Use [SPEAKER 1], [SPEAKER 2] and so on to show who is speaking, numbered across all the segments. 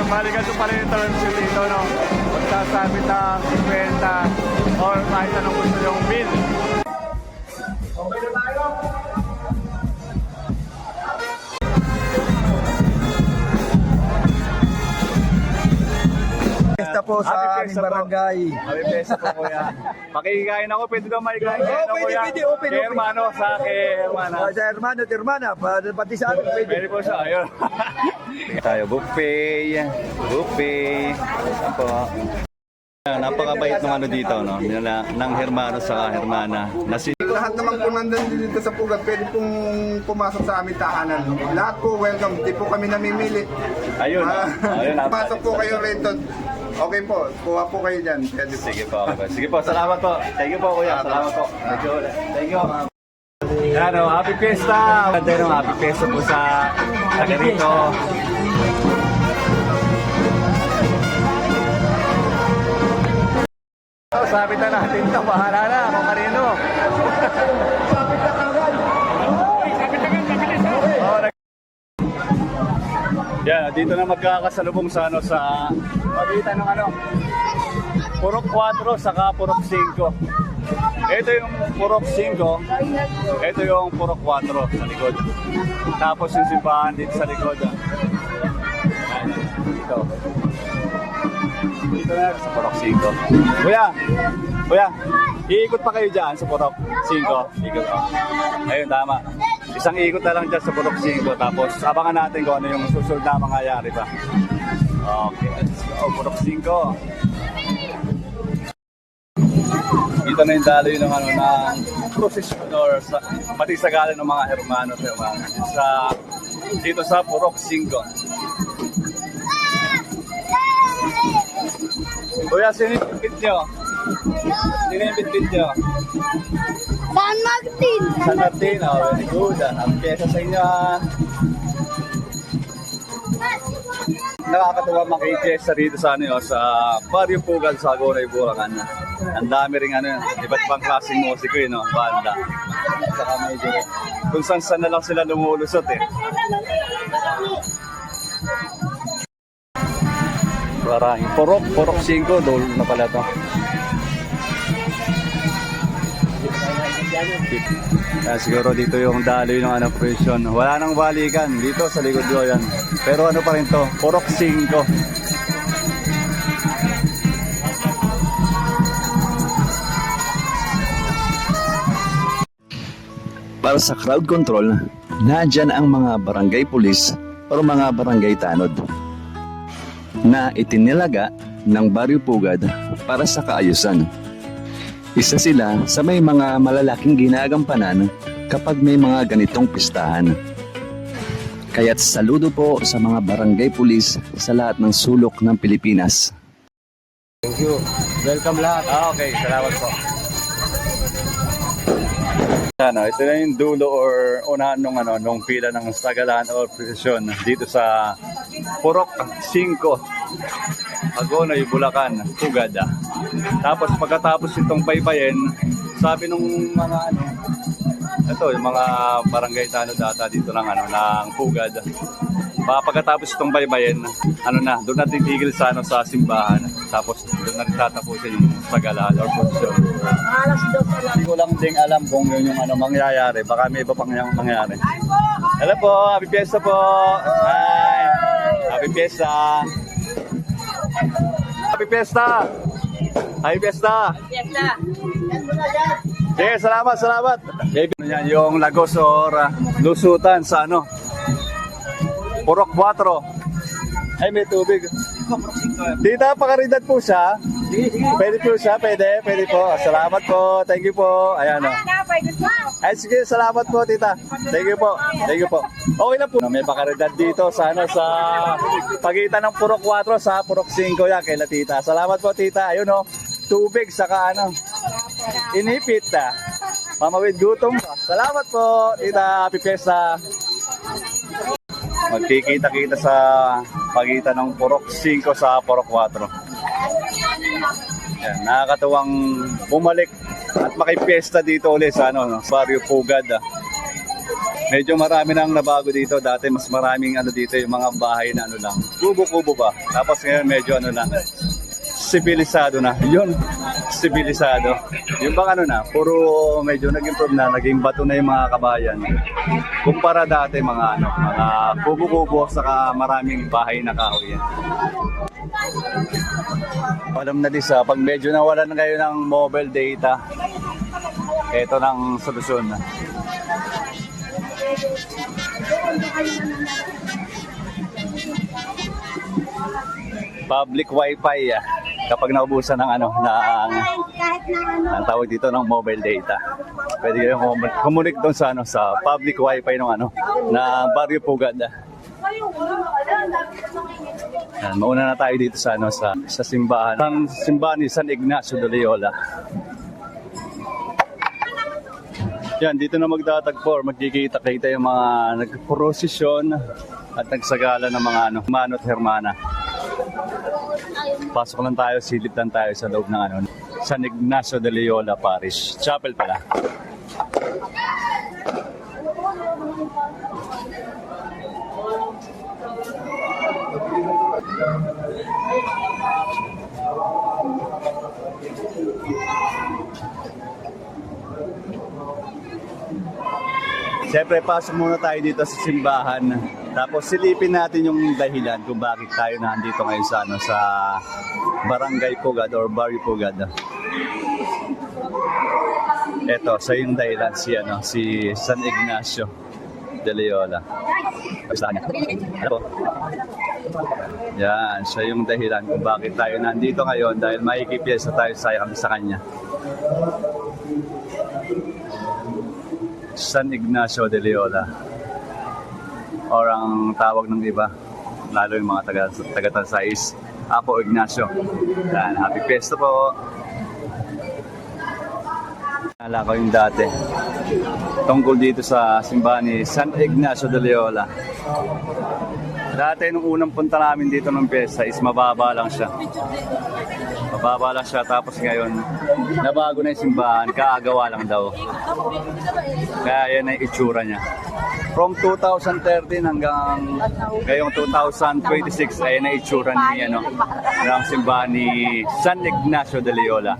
[SPEAKER 1] Balikan ko pa rin yung terms yun dito, no? Magsasabit ng 50 or kahit anong gusto yung bill. Okay na tayo!
[SPEAKER 2] Pesta po sa aming barangay.
[SPEAKER 1] Happy Pesa po, kuya. Makikikain ako, pwede daw makikain kayo, kuya.
[SPEAKER 2] Open.
[SPEAKER 1] Kay hermano, sa kay hermana.
[SPEAKER 2] Sa hermano at hermana, pati sa amin pwede.
[SPEAKER 1] Pwede po siya, ayun. Tayo, buffet. Buffet. Apo. Napakabait ng ano dito, no? Ng hermano sa hermana.
[SPEAKER 3] Lahat naman po nandun dito sa Pugat, pwede pong pumasok sa aming tahanan. Lahat po welcome, di po kami namimili.
[SPEAKER 1] Ayun. Ayun.
[SPEAKER 3] Pasok po kayo rito. Okay po, kuha po kayo dyan. Pwede po.
[SPEAKER 1] Sige po, okay. Sige po, salamat po. Thank you po, kuya. Salamat po. Thank you. Yan o, happy fiesta! Ganda yun, happy fiesta po sa taga rito. Sabi na natin ito, bahala na kung kanino. Yan, dito na magkakasalubong sa ano sa pagitan ng ano Purok 4 saka Purok 5. Ito yung Purok 5, ito yung Purok 4 sa likod. Tapos yung simbahan dito sa likod. Yan, dito. Dito na sa Purok 5. Kuya, iikot pa kayo dyan sa Purok 5. Ikot pa. Ayun, tama. Isang ikot na lang dyan sa Purok 5. Tapos abangan natin kung ano yung susunod na mangyayari pa. Okay, let's go. Purok 5. Dito na yung daloy ng ano na procession or sa, pati sa galing ng mga hermano sa dito sa Purok 5. Kuya, sino yung bitbit nyo? Sino yung bitbit nyo?
[SPEAKER 4] San Martin!
[SPEAKER 1] San Martin, oh, very good. Ang pyesa sa inyo. Nakakatuwa makikisa rito sa ano, sa Barrio Pugal sa Agonoy, Bulacan. Ang dami ring ano, iba't ibang klaseng musiko yun, no? Banda. Saka medyo kung saan na lang sila lumulusot eh. Parang Purok 5, dole na pala to. Siguro dito yung daloy ng ano, presyon. Wala nang balikan dito sa likod ko yan. Pero ano pa rin to, Purok 5.
[SPEAKER 5] Para sa crowd control, nandyan ang mga barangay pulis o mga barangay tanod na itinilaga ng Barrio Pugad para sa kaayusan. Isa sila sa may mga malalaking ginagampanan kapag may mga ganitong pistahan. Kaya't saludo po sa mga barangay pulis sa lahat ng sulok ng Pilipinas.
[SPEAKER 1] Thank you. Welcome lahat. Okay, salamat po. Ano, ito na yung dulo or unahan nung pila ng sagalaan or prosesyon dito sa Purok 5, Agonoy, Bulacan, Pugad. Tapos pagkatapos itong baybayin, sabi nung mga ano, ito yung mga barangay tanod data dito ng ano ng Pugad. Pagkatapos itong baybayin, ano na, doon natin tigil sa ano sa simbahan. Tapos doon na rin tatapusin yung sagalaan or prosesyon. Hindi ko lang ding alam kung yun yung ano mangyayari. Baka may iba pang mangyayari. Hello po, happy fiesta po. Hi. Happy fiesta. Happy fiesta. Happy fiesta. Sige, salamat. Yan yung lagos or lusutan sa ano Purok 4. Ay, may tubig. Dito, pakaridad po siya. Pwede po siya, pwede po. Salamat po, thank you po. Ayan o. Ay, sige, salamat po, tita. Thank you po. Okay na po. May pakaridad dito sa ano, sa pagitan ng Purok 4 sa Purok 5 yan, kay la tita. Salamat po, tita. Ayun o, tubig, saka ano, inipit na. Mamawid gutom. Salamat po, tita. Happy Fiesta. Magkikita-kita sa pagitan ng Purok 5 sa Purok 4. Yan, nakakatuwang bumalik at makipiesta dito ulit sa ano, Barrio Pugad. Medyo marami nang nabago dito. Dati mas maraming ano dito, yung mga bahay na ano lang. Kubo-kubo ba? Tapos ngayon medyo ano lang. Sibilisado na. Yun, sibilisado. Yung bang ano na, puro medyo nag-improve na, naging bato na yung mga kabayan. Kumpara dati mga ano, mga kubo-kubo saka maraming bahay na kahoy. Alam na Lisa, pag medyo nawalan kayo ng mobile data, ito ng solusyon. Public wifi kapag naubusan ng ano
[SPEAKER 4] Kahit na ano.
[SPEAKER 1] ang tawag dito ng mobile data. Pwede kayong kumunik doon sa ano sa public wifi ng ano na Barrio Pugad. Yan, mauna na tayo dito sa ano sa simbahan. Ang simbahan ni San Ignacio de Loyola. Yan, dito na magtatagpo, magkikita-kita yung mga nagprosesyon at nagsagala ng mga ano, manot hermana. Pasok lang tayo, silip lang tayo sa loob ng ano, San Ignacio de Loyola Parish. Chapel pala. Siyempre, pasok muna tayo dito sa simbahan. Tapos silipin natin yung dahilan kung bakit tayo nandito ngayon sa, ano, sa Barangay Pugad or Barrio Pugad. Ito, sa yung dahilan si San Ignacio de Loyola. Saan niya? Ano po? Yan, siya yung dahilan kung bakit tayo nandito ngayon dahil makikipiyesa tayo sa kanya. San Ignacio de Loyola or ang tawag ng iba lalo yung mga taga-Tansais, Apo Ignacio. Yan, happy fiesta po. Naalala ko yung dati tungkol dito sa simbahan ni San Ignacio de Loyola. Dati nung unang punta namin dito ng fiesta is mababa lang siya. Mababa lang siya, tapos ngayon nabago na yung simbahan, kaagawa lang daw. Kaya yan ang itsura niya. From 2013 hanggang ngayong 2026 ay na itsura niya ng simbahan ni San Ignacio de Loyola.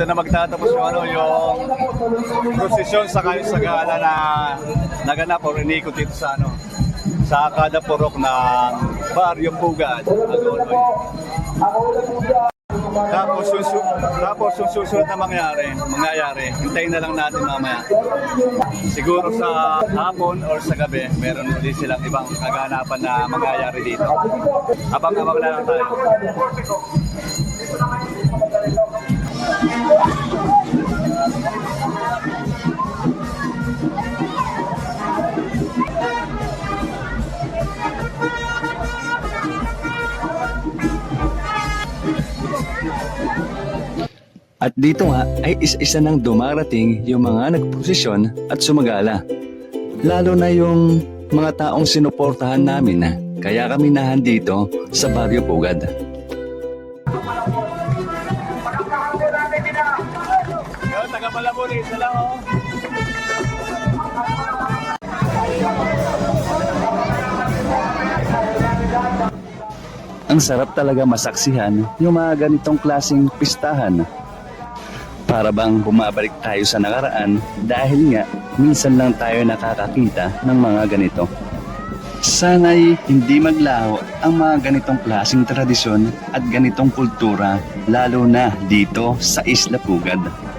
[SPEAKER 1] Na magtatapos yung prosesyon sa kayo sa gala na naganap o rinikot dito sa sa kada purok ng Barrio Pugad, Agoloy. Tapos yung susunod na mangyayari, hintayin na lang natin mamaya. Siguro sa hapon or sa gabi, meron ulit silang ibang kaganapan na mangyayari dito. Abang-abang na lang tayo.
[SPEAKER 5] At dito nga ay isa-isa nang dumarating yung mga nagprosesyon at sumagala. Lalo na yung mga taong sinuportahan namin kaya kami nahandito sa Barrio Pugad.
[SPEAKER 1] Yo, taga-Malabon, isa lang
[SPEAKER 5] Ang sarap talaga masaksihan yung mga ganitong klaseng pistahan. Para bang bumabalik tayo sa nakaraan dahil nga minsan lang tayo nakakakita ng mga ganito. Sana'y hindi maglaho ang mga ganitong klaseng tradisyon at ganitong kultura lalo na dito sa Isla Pugad.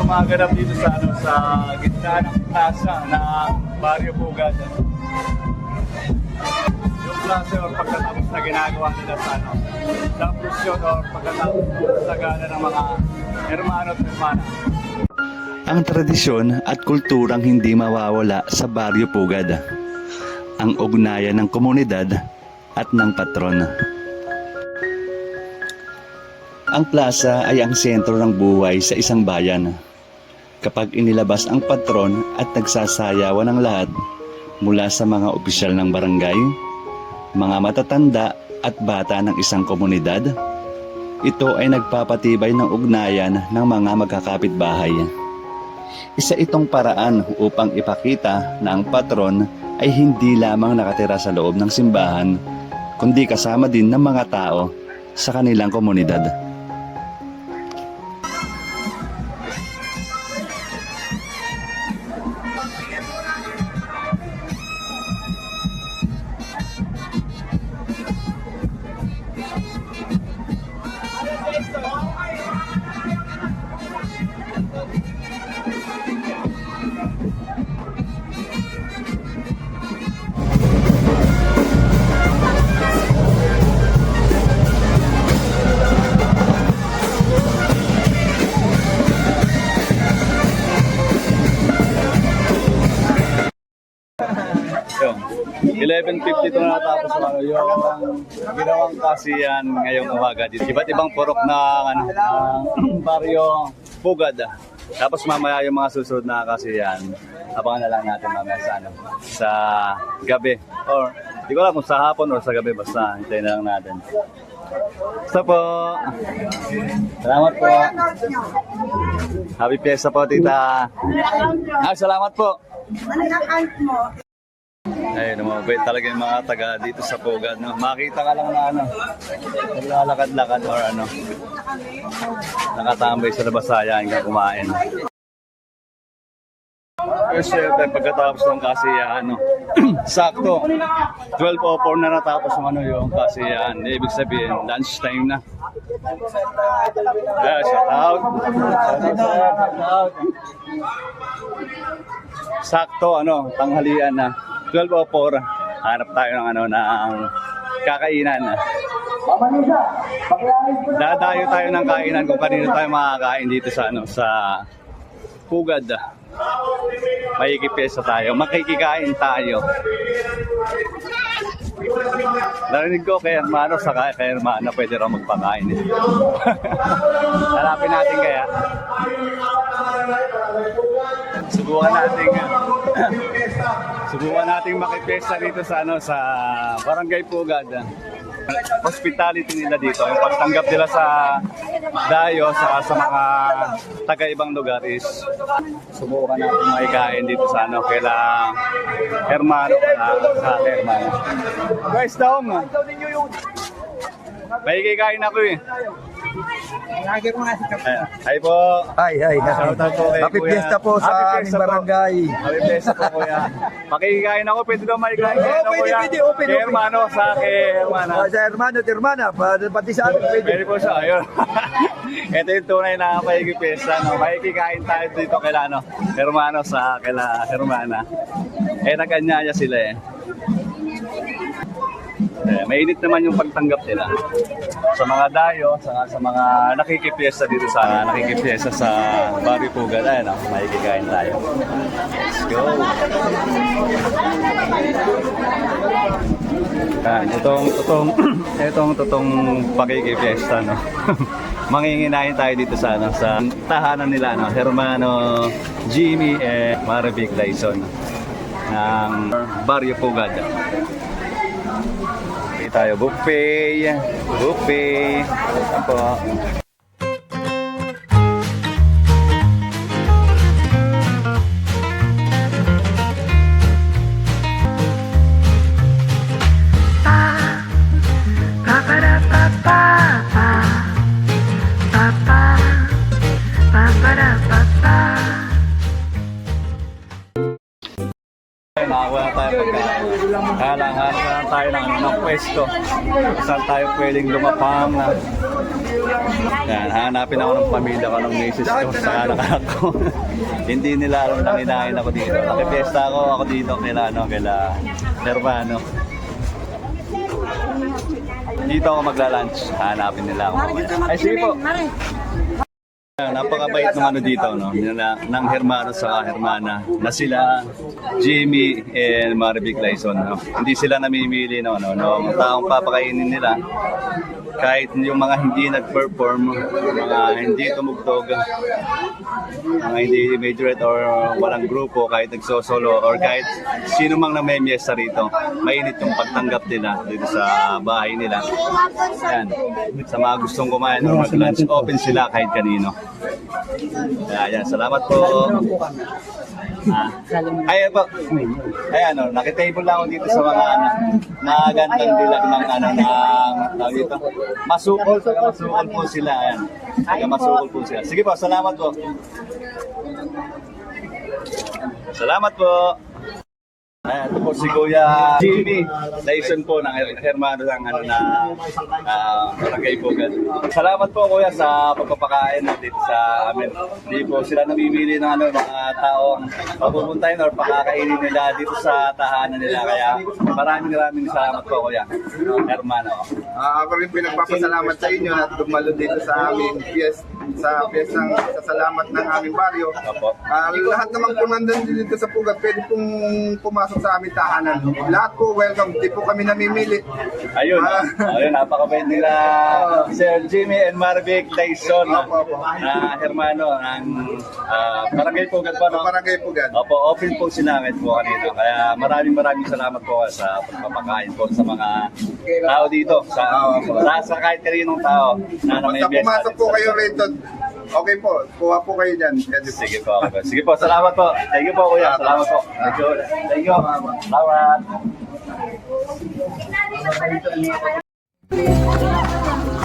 [SPEAKER 1] gumaganap dito sa sa gitna ng plaza na Barrio Pugad. Yung plaza or pagkatapos na ginagawa nila sa sa prosyon or pagkatapos sa gala ng mga hermano at hermana.
[SPEAKER 5] Ang tradisyon at kulturang hindi mawawala sa Barrio Pugad. Ang ugnayan ng komunidad at ng patron. Ang plaza ay ang sentro ng buhay sa isang bayan. Kapag inilabas ang patron at nagsasayawan ng lahat mula sa mga opisyal ng barangay, mga matatanda at bata ng isang komunidad, ito ay nagpapatibay ng ugnayan ng mga magkakapitbahay. Isa itong paraan upang ipakita na ang patron ay hindi lamang nakatira sa loob ng simbahan, kundi kasama din ng mga tao sa kanilang komunidad.
[SPEAKER 1] Yung 11:52 na natapos yung ginawang kasiyan ngayong umaga dito. Iba't ibang purok na ng Barrio Pugad. Tapos mamaya yung mga susunod na kasiyan, abangan na lang natin mamaya sa gabi. Or di ko alam kung sa hapon or sa gabi, basta hintayin na lang natin. Basta po. Salamat po. Happy Fiesta po, tita. Salamat po.
[SPEAKER 4] Anong account mo?
[SPEAKER 1] Ayun, mabait talaga yung mga taga dito sa Pugad, no? Makita ka lang na naglalakad-lakad or nakatambay sa labasaya hanggang kumain. Kasi pagkatapos ng kasiyahan, sakto, 12:04 na natapos yung kasiyahan. Ibig sabihin, lunch time na. Yeah, shout out. Sakto, tanghalian na. 12:04, hanap tayo ng ng kakainan. Dadayo tayo ng kainan kung kanino tayo makakain dito sa sa Pugad. Makikipesa tayo, makikikain tayo. Narinig ko kay hermano, saka kay hermana pwede raw magpakain. Hanapin natin kaya. Subukan nating makipesa dito sa sa Barangay Pugad. Hospitality nila dito, yung pagtanggap nila sa dayo sa mga taga-ibang lugar is subukan natin makikain dito sa kaila hermano sa hermano. Guys, daong makikikain ako eh. Hi po.
[SPEAKER 2] Hi.
[SPEAKER 1] Shout out po kay
[SPEAKER 2] Happy
[SPEAKER 1] Kuya.
[SPEAKER 2] Fiesta po
[SPEAKER 1] Happy
[SPEAKER 2] sa
[SPEAKER 1] Fiesta
[SPEAKER 2] aming barangay.
[SPEAKER 1] Happy Fiesta po, Kuya. Makikikain ako, pwede daw makikain kayo, Kuya.
[SPEAKER 2] Pwede.
[SPEAKER 1] Kay hermano, sa hermana.
[SPEAKER 2] Sa hermano at hermana, pati sa amin pwede.
[SPEAKER 1] Pwede po siya, ayun. Ito yung tunay na makikipesa, makikikain tayo dito kaila hermano sa kaila hermana. Nag-anyaya sila eh. Mainit naman yung pagtanggap nila sa mga dayo, sa mga nakikipiesta dito nakikipiesta sa Barrio Pugad. Ayun, makikikain tayo. Let's go! Itong pakikipiesta, no? Manginginahin tayo dito sa sa tahanan nila, hermano Jimmy Maribig Laison ng Barrio Pugad. Tayo buffet. Apo. Nakakuha na tayo pagkain. Hanap na tayo ng pwesto. Saan tayo pwedeng lumapang. Yan, hanapin ako ng pamilya ko, ng misis ko, sa anak ko. Hindi nila alam na kinain ako dito. Nakipiesta ako dito kaila Hermano. Dito ako magla-lunch. Hanapin nila ako. Ay, sige po. Napakabait ng ano dito, no? Ng Hermano sa Hermana na sila Jimmy and Marvic Laison. No? Hindi sila namimili no, ng taong papakainin nila. Kahit yung mga hindi nag-perform, mga hindi tumugtog, mga hindi majorette or walang grupo, kahit nagsosolo or kahit sino mang namemyesa rito, mainit yung pagtanggap nila dito sa bahay nila. Yan. Sa mga gustong kumain or mag-lunch, open sila kahit kanino. Yan, salamat po. Ay po. Ay nakitable lang ako dito sa mga magandang dilag ng tawag dito. Masukol po sila. Ayan. Masukol po sila. Sige po, salamat po. Salamat po. Ayan, ito po si Kuya Jimmy Laison po ng Hermano ng Barangay Pugat. Salamat po Kuya sa pagpapakain dito sa amin. Hindi po sila namimili ng mga taong papupuntahin or pakakainin nila dito sa tahanan nila. Kaya maraming salamat po Kuya Hermano.
[SPEAKER 3] Ako rin pinagpapasalamat sa inyo at dumalo dito sa amin sa piyesang salamat ng aming baryo. Lahat naman po nandun dito sa Pugat, pwede pong pumasok sa aming tahanan. Lahat po welcome, di po kami namimili.
[SPEAKER 1] Ayun, napakabait nila Sir Jimmy and Marvic Laison na Hermano ng Barangay Pugat po.
[SPEAKER 3] Barangay Pugat.
[SPEAKER 1] Opo, open po sila kahit po kanito. Kaya maraming salamat po sa pagpapakain po sa mga tao dito. Sa kahit kaninong tao na
[SPEAKER 3] Basta
[SPEAKER 1] namimiyas.
[SPEAKER 3] pumasok po kayo rito, okay po, kuha po kayo dyan.
[SPEAKER 1] Sige po, okay po. Sige po, salamat po. Thank you po, Kuya. Salamat po. Thank you. Thank you. Salamat.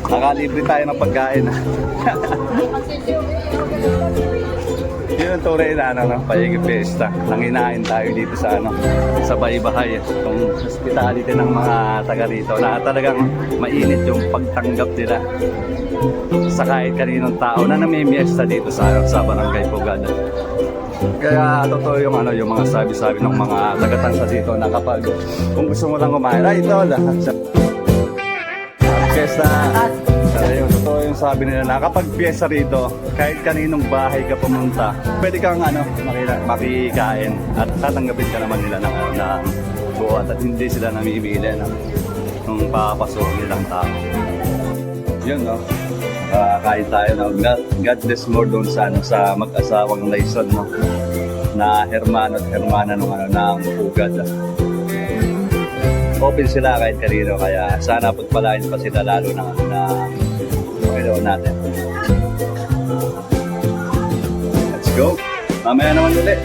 [SPEAKER 1] Nakalibre tayo ng pagkain. Yun ang tunay na Payag Fiesta. Nanginain tayo dito sa sa Baybahay. Itong hospitality ng mga taga rito na talagang mainit yung pagtanggap nila sa kahit kaninong tao na namimiesta dito sa Barangay Pugat. Kaya totoo yung yung mga sabi-sabi ng mga taga-tansa dito na kapag kung gusto mo lang kumain, ito lahat sa fiesta. Yung totoo yung sabi nila na kapag fiesta rito, kahit kaninong bahay ka pumunta, pwede kang makikain at tatanggapin ka naman nila ng buhat at hindi sila namimili ng papasok nilang tao. Yun kahit tayo God bless more doon sa mag-asawang Laison na Hermano at Hermana ng Pugat. Open sila kahit kanino, kaya sana pagpalain pa sila lalo ng Panginoon natin. Let's go! Mamaya naman ulit.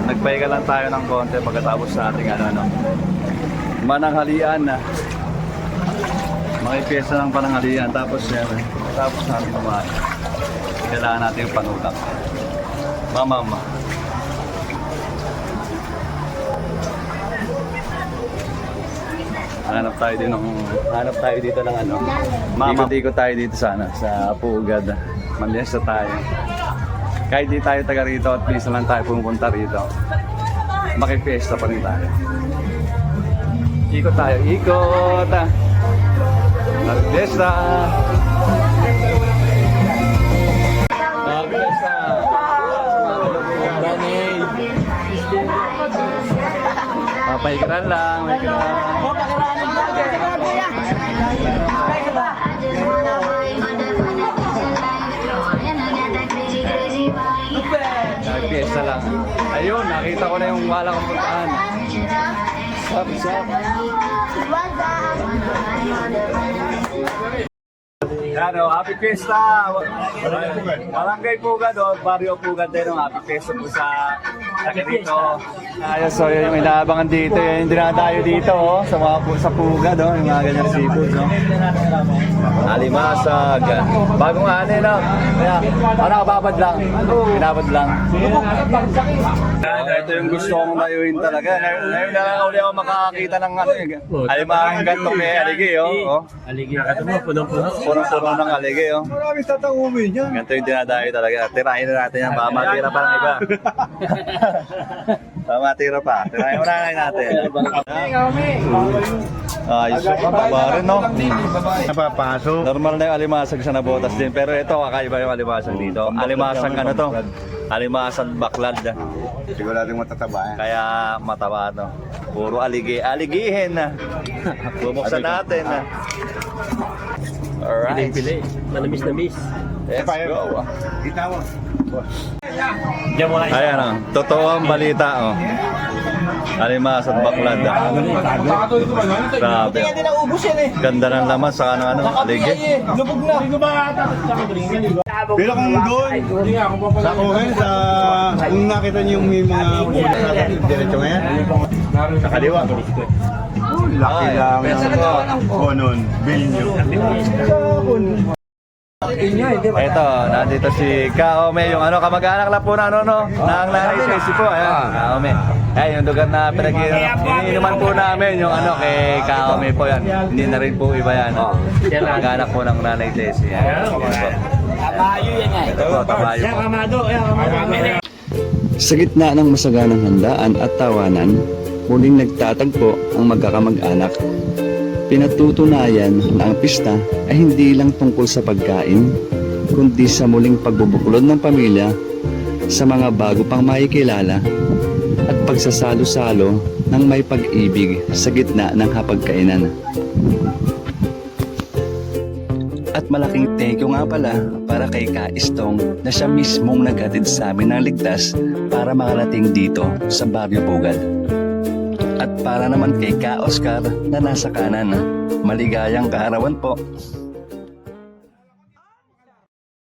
[SPEAKER 1] Nagpahinga lang tayo ng konti pagkatapos sa ating mananghalian na. Makipiyesa ng pananghalian tapos natin kumain. Kailangan natin yung panulak. Mama. Hanap tayo dito ng ikot tayo dito sa Pugat. Manliesta tayo. Kahit di tayo taga rito at please lang tayo pumunta rito. Makipiesta pa rin tayo. Ikot tayo, ikot! Manliesta! Manliesta! Pahikiran lang, Fiesta lang. Ayun, nakita ko na yung walang puntaan. Sap. Happy Fiesta! Barangay Pugat Barrio Pugat din. Happy Fiesta po sa dito. Ayos, so yung inaabangan dito, yung dinadayo dito sa Pugat, yung mga ganyan seafood, alimasag, bagong ane kaya babad lang, binabad lang. ito yung gusto kong layuin talaga. Ngayon na lang uli ako makakakita ng ano yung alimahang ganito may aligi, oh.
[SPEAKER 6] Aligi. Ito mo, punong-puno.
[SPEAKER 1] Puno-puno ng aligi, oh.
[SPEAKER 2] Maraming tatangumi niya.
[SPEAKER 1] Ganito yung dinadayo talaga. Tirahin na natin yan, baka matira pa ng iba. Baka matira pa. Tirahin mo na natin. Ayos yung baba rin, no?
[SPEAKER 2] Napapasok.
[SPEAKER 1] Normal na yung alimasag sa nabotas din. Pero ito, kakaiba yung alimasag dito. Alimasag ano to? Alimasag baklad.
[SPEAKER 3] Siguradong matataba yan.
[SPEAKER 1] Kaya mataba, no? Puro aligihin na. Bubuksan natin, na. Alright.
[SPEAKER 6] Pili. Manamis-namis.
[SPEAKER 1] Let's go.
[SPEAKER 6] Diyan mo lang.
[SPEAKER 1] Ayan, oh. Totoo ang balita, oh. Alimasag baklad. Grabe. Ganda ng laman sa ano, aligi.
[SPEAKER 2] Pero kung doon, sa Cohen, kung nakita niyo yung may mga diretso ngayon, sa kaliwa. Laki
[SPEAKER 1] Ay,
[SPEAKER 2] lang
[SPEAKER 1] peso
[SPEAKER 2] ng
[SPEAKER 1] ko.
[SPEAKER 2] Conon, Bilyo.
[SPEAKER 1] Ito, nandito si Kaome, yung ano, kamag-anak lang po na ano, no? Nang nanay Tracy po, ayan, Kaome. Ayan, yung lugar na pinag-iinuman po namin, yung ano, kay Kaome po yan. Hindi na rin po iba yan. Kamag-anak po ng nanay Tracy. Ayan,
[SPEAKER 6] Tabayo yan nga.
[SPEAKER 1] ito po, tabayo po.
[SPEAKER 6] Kamado.
[SPEAKER 5] Sa gitna ng masaganang handaan at tawanan, muling nagtatagpo ang magkakamag-anak. Pinatutunayan na ang pista ay hindi lang tungkol sa pagkain, kundi sa muling pagbubuklod ng pamilya sa mga bago pang makikilala at pagsasalo-salo ng may pag-ibig sa gitna ng hapagkainan. At malaking thank you nga pala para kay Kaistong na siya mismong naghatid sa amin ng ligtas para makarating dito sa Barrio Pugad. At para naman kay Ka Oscar na nasa kanan, maligayang kaarawan po.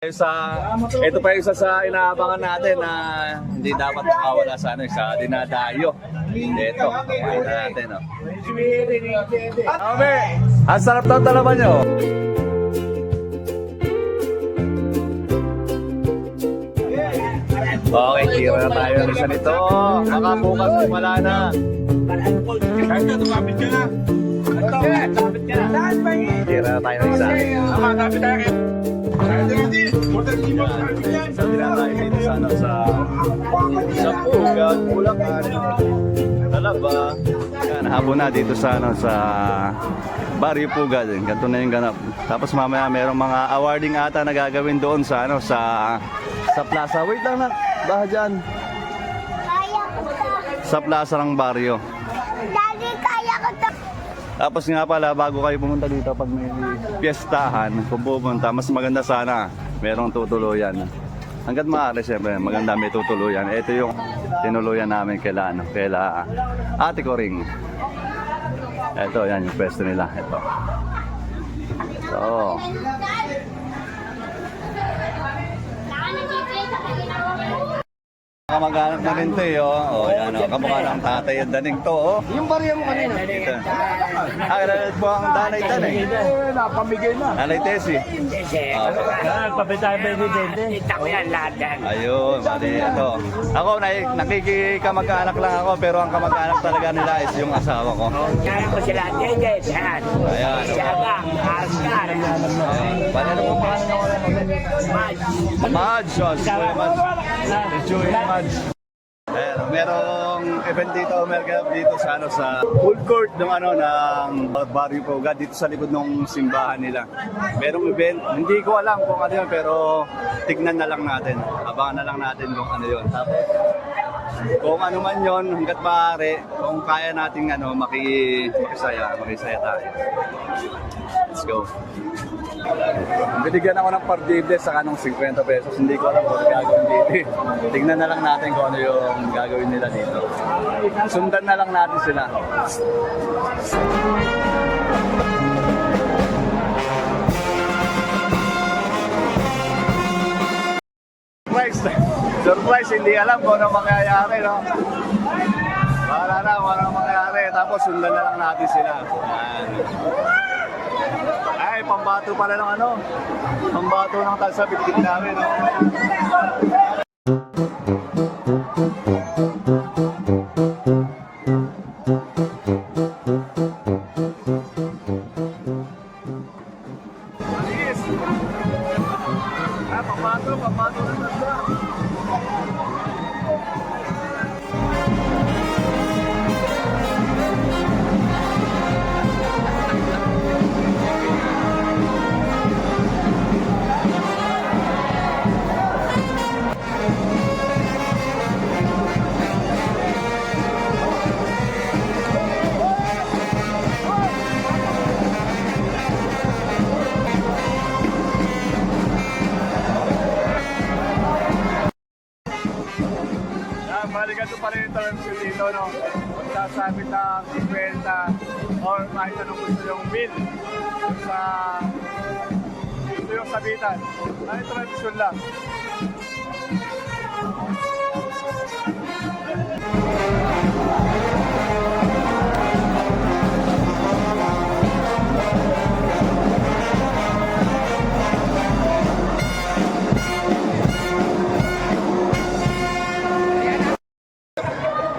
[SPEAKER 1] Ito pa yung isa sa inaabangan natin na hindi dapat makawala sa ano, sa dinadayo. Ito, pakita natin. Oh. Kaome, ang sarap ng talaman nyo. Okay, tira na tayo ng isa nito. Baka bukas wala na. Tira na tayo ng isa. Tira tayo dito sa ano, sa Pugad, Bulacan. Talaba. Yan, hapon na dito sa ano, sa Barrio Pugad. Ganito na yung ganap. Tapos mamaya merong mga awarding ata na gagawin doon sa ano, sa plaza. Wait lang na, baha dyan.
[SPEAKER 4] Kaya ko to.
[SPEAKER 1] Sa plaza ng baryo.
[SPEAKER 4] Daddy, kaya ko to.
[SPEAKER 1] Tapos nga pala, bago kayo pumunta dito, pag may piyestahan, kung pupunta, mas maganda sana, merong tutuluyan. Hanggat maaari, siyempre, maganda may tutuluyan. Ito yung tinuluyan namin kaila Ate Coring. Ito, yan yung pwesto nila. Ito. So, kamag-anak na rin ito eh, oh. Oh, yan, oh. Kamukha ng tatay yung daning to, oh.
[SPEAKER 2] Yung barya mo kanina.
[SPEAKER 1] Ito. Kailangan po ang danay tanay.
[SPEAKER 2] Napamigay na.
[SPEAKER 1] Nanay Tessie.
[SPEAKER 6] Papitay ba yung dente? Kita ko yan lahat yan.
[SPEAKER 1] Ayun, mali ito. Ako, nakikikamag-anak lang ako, pero ang kamag-anak talaga nila is yung asawa ko.
[SPEAKER 6] Kaya ko sila dente. Yan.
[SPEAKER 1] Ayan.
[SPEAKER 6] Siyaga. Oscar.
[SPEAKER 1] Paano po paano na wala Madge, oh, si Joey Madge. Si Joey Madge. Merong event dito, dito sa ano, sa food court ng ano ng Barrio Pugad dito sa likod ng simbahan nila. Merong event, hindi ko alam kung ano yun, pero tignan na lang natin. Abangan na lang natin kung ano yun. Tapos kung ano man yun, hanggat maaari, kung kaya nating ano, makisaya tayo. Let's go. Binigyan ako ng pardible sa kanong 50 pesos. Hindi ko alam kung gagawin dito. Tingnan na lang natin kung ano yung gagawin nila dito. Sundan na lang natin sila. Surprise, hindi alam kung ano mangyayari, no? Wala na kung ano mangyayari. Tapos sundan na lang natin sila. Yan. Ay, pambato pala ng ano. Pambato ng talsa, bitbit namin, no? Pamato ng tanda. Balikan ito pa rin yung terms yun dito, no? Magsasabi ng 50 or kahit anong gusto yung bill sa ito yung sabitan. Ay, tradisyon lang.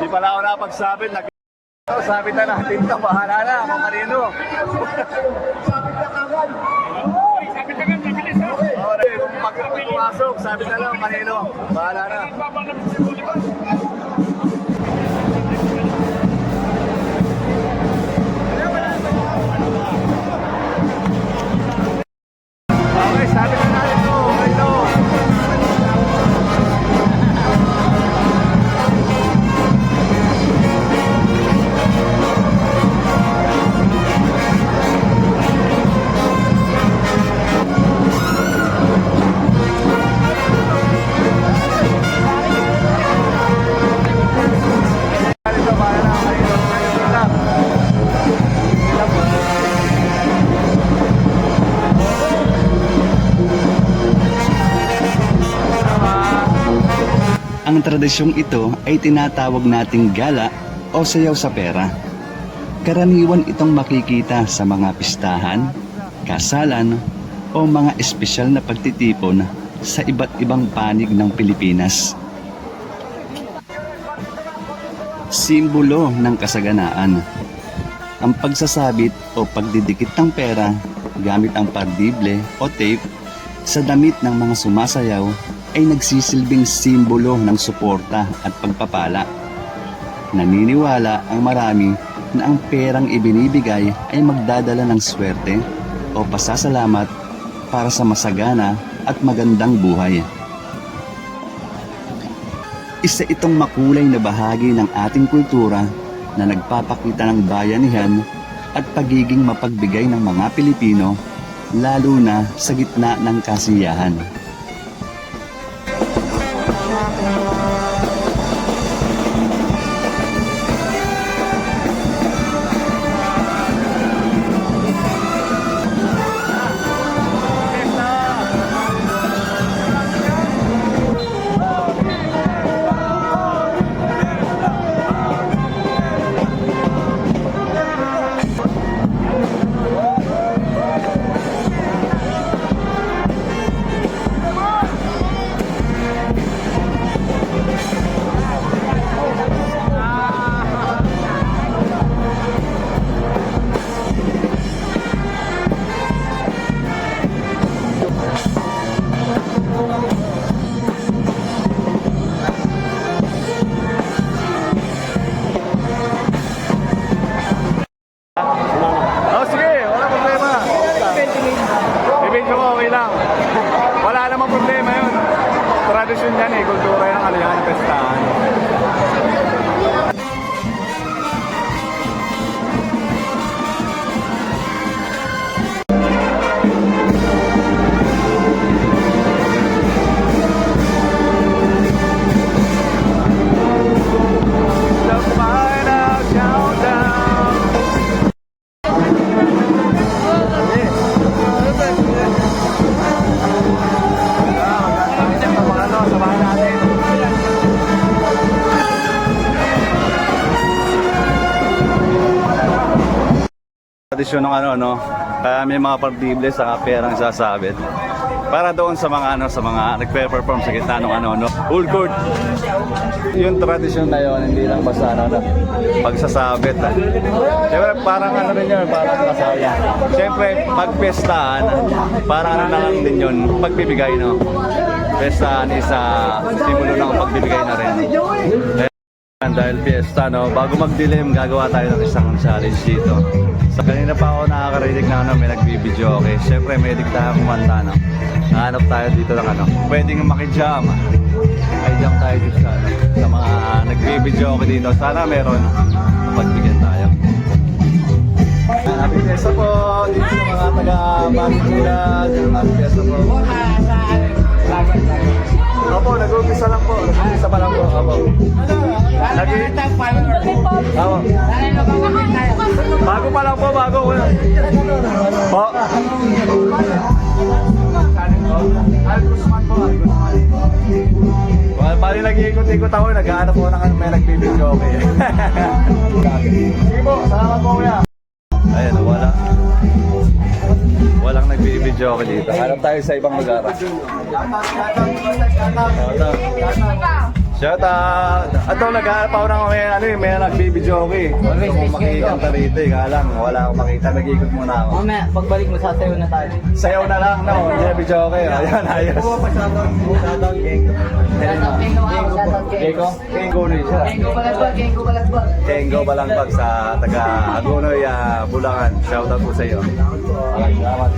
[SPEAKER 1] Di pala ako napagsabit. Sabit na natin ito. Bahala na. Mga kanino. Kung pag-pumasok, sabit na lang. Kanino. Bahala na. Okay, sabit na natin ito. Kanino.
[SPEAKER 5] Ang tradisyong ito ay tinatawag nating gala o sayaw sa pera. Karaniwan itong makikita sa mga pistahan, kasalan o mga espesyal na pagtitipon sa iba't ibang panig ng Pilipinas. Simbolo ng kasaganaan. Ang pagsasabit o pagdidikit ng pera gamit ang pardible o tape sa damit ng mga sumasayaw ay nagsisilbing simbolo ng suporta at pagpapala. Naniniwala ang marami na ang perang ibinibigay ay magdadala ng swerte o pasasalamat para sa masagana at magandang buhay. Isa itong makulay na bahagi ng ating kultura na nagpapakita ng bayanihan at pagiging mapagbigay ng mga Pilipino, lalo na sa gitna ng kasiyahan.
[SPEAKER 1] Oh, sige, wala problema. Ibigay ko, okay lang. Wala namang problema yun. Tradisyon yan eh, kultura yan, ano yan, pestahan. The final countdown. Tradisyon ng ano, no? Kaya may mga partible sa perang sasabit. Para doon sa mga ano, sa mga nagpe-perform sa gitna ng ano, no? Full court. Yung tradisyon na yun, hindi lang basta ano, pagsasabit. Siyempre, parang ano rin yun, parang kasaya. Siyempre, pagpestahan, parang ano na lang din yun, pagbibigay, no? Pesta ni sa simulo ng pagbibigay na rin. Kaya, dahil fiesta, no, bago magdilim, gagawa tayo ng isang challenge dito. Sa kanina pa ako nakakarinig na may nagbibideo. Okay, syempre may diktahan kumanta, no. Nahanap tayo dito ng pwedeng makijam. Ay jam tayo dito sa mga nagbibideo okay dito. Sana meron pagbigyan tayo. Happy fiesta po dito sa mga taga-Manila. Happy fiesta po. Opo, nag-umpisa lang po. Nag-umpisa pa lang po. Opo. Opo. Bago pa lang po, bago. Po. Al-Guzman po, Al-Guzman. Well, bali nag-iikot-ikot ako, nag-aanap ko ng may nagbibidyo, okay. Sige po, salamat po kuya. Ayan, wala. Walang nagbibidyo ako dito. Hanap tayo sa ibang lugar. Shout out! At naghahanap ako ng may nagbibidyo ako eh. Gusto kong makikita rito eh. Kaya lang, wala akong makita. Nag-ikot muna ako.
[SPEAKER 7] Mamaya, pagbalik mo, sasayaw na tayo.
[SPEAKER 1] Sayaw na lang, no? Hindi na video okay. Ayan, ayos. Geko? Geko na siya. Kengo Balagbag sa taga Agunoy, Bulacan. Shout out po sa iyo. Salamat.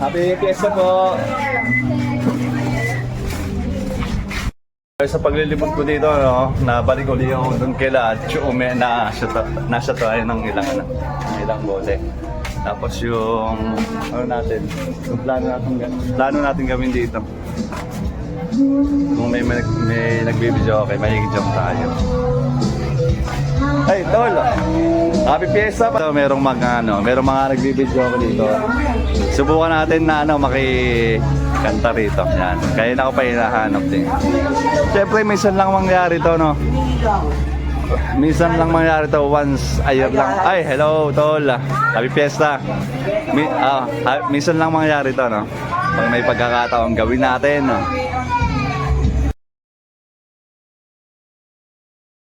[SPEAKER 1] Happy fiesta po. Sa paglilibot ko dito, no, nabalik ulit ako doon kila Chume na nasa tayo ng ilang bote. Tapos yung yung plano natin gawin dito. Kung may nagbibideo okay, may jump tayo. Hey, tol. Happy fiesta pa. So, merong mga nagbibideo ako dito. Subukan natin na makikanta rito. Yan. Kaya na ako pa hinahanap din. Siyempre, minsan lang mangyari to, no? Minsan lang mangyari to, once a year lang. Ay, hello, tol. Happy fiesta. Minsan lang mangyari to, no? Pag may pagkakataon, gawin natin, no?